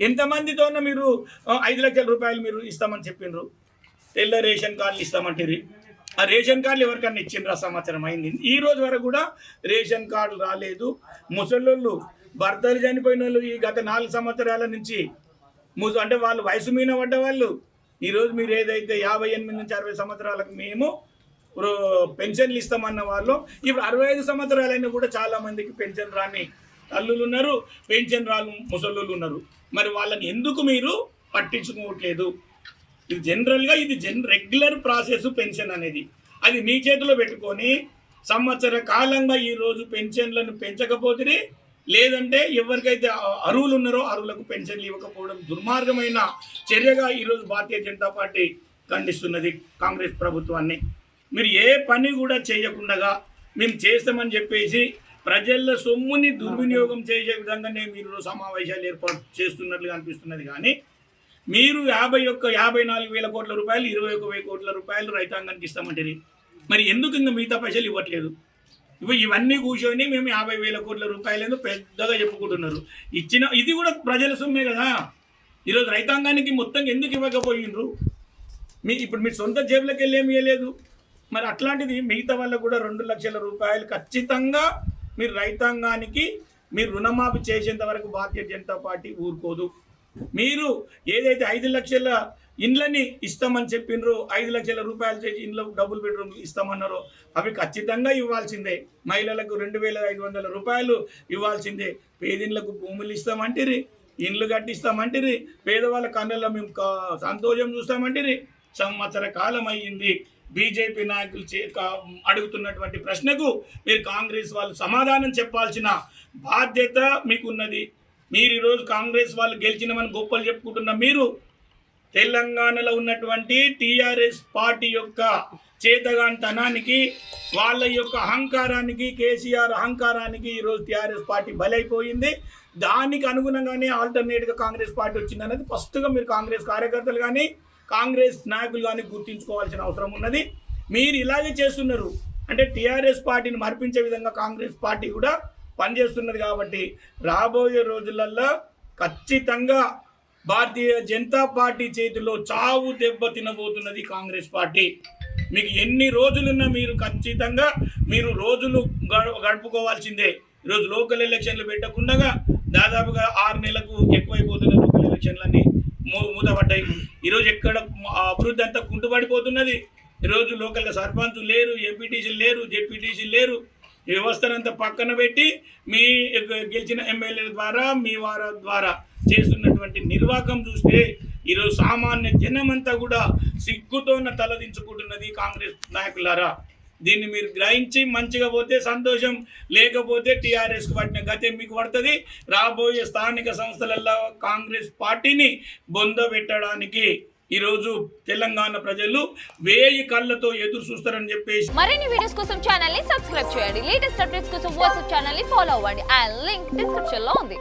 ఎంతమందితోనో మీరు 5 లక్షల రూపాయలు మీరు ఇస్తామని చెప్పిండ్రు. తెల్ల రేషన్ కార్డులు ఇస్తామంటారు. ఆ రేషన్ కార్డులు ఎవరికన్నా ఇచ్చిండ్రు? సంవత్సరం అయింది, ఈ రోజు వరకు కూడా రేషన్ కార్డులు రాలేదు. ముసలోళ్ళు, భర్తలు చనిపోయిన వాళ్ళు ఈ గత 4 సంవత్సరాల నుంచి అంటే వాళ్ళు వయసు మీద పడ్డ వాళ్ళు, ఈరోజు మీరు ఏదైతే 58 నుంచి 60 సంవత్సరాలకు మేము పెన్షన్లు ఇస్తామన్న వాళ్ళు ఇప్పుడు 65 సంవత్సరాలైనా కూడా చాలామందికి పెన్షన్ రాని తల్లులు ఉన్నారు, పెన్షన్ రాని ముసలోళ్ళు ఉన్నారు. మరి వాళ్ళని ఎందుకు మీరు పట్టించుకోవట్లేదు? ఇది జనరల్గా ఇది రెగ్యులర్ ప్రాసెస్ పెన్షన్ అనేది. అది మీ చేతిలో పెట్టుకొని సంవత్సర కాలంగా ఈరోజు పెన్షన్లను పెంచకపోతే, లేదంటే ఎవరికైతే అర్హులు ఉన్నారో అర్హులకు పెన్షన్లు ఇవ్వకపోవడం దుర్మార్గమైన చర్యగా ఈరోజు భారతీయ జనతా పార్టీ ఖండిస్తున్నది కాంగ్రెస్ ప్రభుత్వాన్ని. మీరు ఏ పని కూడా చేయకుండా మేము చేస్తామని చెప్పేసి ప్రజల సొమ్ముని దుర్వినియోగం చేసే విధంగానే మీరు సమావేశాలు ఏర్పాటు చేస్తున్నట్లుగా అనిపిస్తున్నది. కానీ మీరు 54,000 కోట్ల రూపాయలు 21,000 కోట్ల రూపాయలు రైతాంగానికి ఇస్తామంటారు. మరి ఎందుకు ఇంకా మిగతా పైసలు ఇవ్వట్లేదు? ఇవన్నీ కూర్చొని మేము 50,000 కోట్ల రూపాయలు పెద్దగా చెప్పుకుంటున్నారు. ఇది కూడా ప్రజల సొమ్మే కదా. ఈరోజు రైతాంగానికి మొత్తం ఎందుకు ఇవ్వకపోయినరు? ఇప్పుడు మీ సొంత జేబులకు వెళ్ళి ఏమి ఇవ్వలేదు. మరి అట్లాంటిది మిగతా వాళ్ళకు కూడా 2 లక్షల రూపాయలు ఖచ్చితంగా మీరు రైతాంగానికి మీరు రుణమాఫీ చేసేంత వరకు భారతీయ జనతా పార్టీ ఊరుకోదు. మీరు ఏదైతే 5 లక్షల ఇండ్లని ఇస్తామని చెప్పినరో, 5 లక్షల రూపాయలు చేసి ఇండ్ల డబుల్ బెడ్రూమ్ ఇస్తామన్నారో అవి ఖచ్చితంగా ఇవ్వాల్సిందే. మహిళలకు 2,500 రూపాయలు ఇవ్వాల్సిందే. పేదిండ్లకు భూములు ఇస్తామంటిరి, ఇండ్లు కట్టిస్తామంటిరి, పేదవాళ్ళ కన్నుల్లో మేము సంతోషం చూస్తామంటిరి. సంవత్సర కాలం అయ్యింది. బీజేపీ నాయకులు అడుగుతున్నటువంటి ప్రశ్నకు మీరు కాంగ్రెస్ వాళ్ళు సమాధానం చెప్పాల్సిన బాధ్యత మీకున్నది. మీరు ఈరోజు కాంగ్రెస్ వాళ్ళు గెలిచినమని గొప్పలు చెప్పుకుంటున్న మీరు తెలంగాణలో ఉన్నటువంటి టీఆర్ఎస్ పార్టీ యొక్క చేతగాంతనానికి, వాళ్ళ యొక్క అహంకారానికి, కేసీఆర్ అహంకారానికి ఈరోజు టీఆర్ఎస్ పార్టీ బలైపోయింది. దానికి అనుగుణంగానే ఆల్టర్నేట్గా కాంగ్రెస్ పార్టీ వచ్చిందనేది ఫస్ట్గా మీరు కాంగ్రెస్ కార్యకర్తలు కానీ కాంగ్రెస్ నాయకులు కానీ గుర్తించుకోవాల్సిన అవసరం ఉన్నది. మీరు ఇలాగే చేస్తున్నారు అంటే టీఆర్ఎస్ పార్టీని మరిపించే విధంగా కాంగ్రెస్ పార్టీ కూడా పనిచేస్తున్నది. కాబట్టి రాబోయే రోజులలో ఖచ్చితంగా భారతీయ జనతా పార్టీ చేతిలో చావు దెబ్బ తినబోతున్నది కాంగ్రెస్ పార్టీ. మీకు ఎన్ని రోజులున్నా మీరు ఖచ్చితంగా మీరు రోజులు గడుపుకోవాల్సిందే. ఈరోజు లోకల్ ఎలక్షన్లు పెట్టకుండా దాదాపుగా 6 నెలలకు ఎక్కువైపోతున్న లోకల్ ఎలక్షన్లన్నీ మూతపడ్డాయి. ఈరోజు ఎక్కడ అభివృద్ధి అంతా కుంటుపడిపోతున్నది. ఈరోజు లోకల్గా సర్పంచులు లేరు, ఎంపీటీసీలు లేరు, జెడ్పీటీసీలు లేరు. ఈ వ్యవస్థనంతా పక్కన పెట్టి మీ గెలిచిన ఎమ్మెల్యేల ద్వారా మీ వారి ద్వారా చేస్తున్నటువంటి నిర్వాహకం చూస్తే ఈరోజు సామాన్య జనమంతా కూడా సిగ్గుతోన తలదించుకుంటున్నది కాంగ్రెస్ నాయకులారా. దీన్ని మీరు గ్రహించి మంచిగా పోతే సంతోషం, లేకపోతే టీఆర్ఎస్కి పట్టిన గతే మీకు పడుతుంది. రాబోయే స్థానిక సంస్థలలో కాంగ్రెస్ పార్టీని బొందబెట్టడానికి ఈరోజు తెలంగాణ ప్రజలు 1000 కళ్ళతో ఎదురు చూస్తారని చెప్పేసి మరిన్ని వీడియోస్ కోసం ఛానల్ ని సబ్స్క్రైబ్ చేయండి. లేటెస్ట్ అప్డేట్స్ కోసం వాట్సాప్ ఛానల్ ని ఫాలో అవ్వండి. ఆ లింక్ డిస్క్రిప్షన్ లో ఉంది.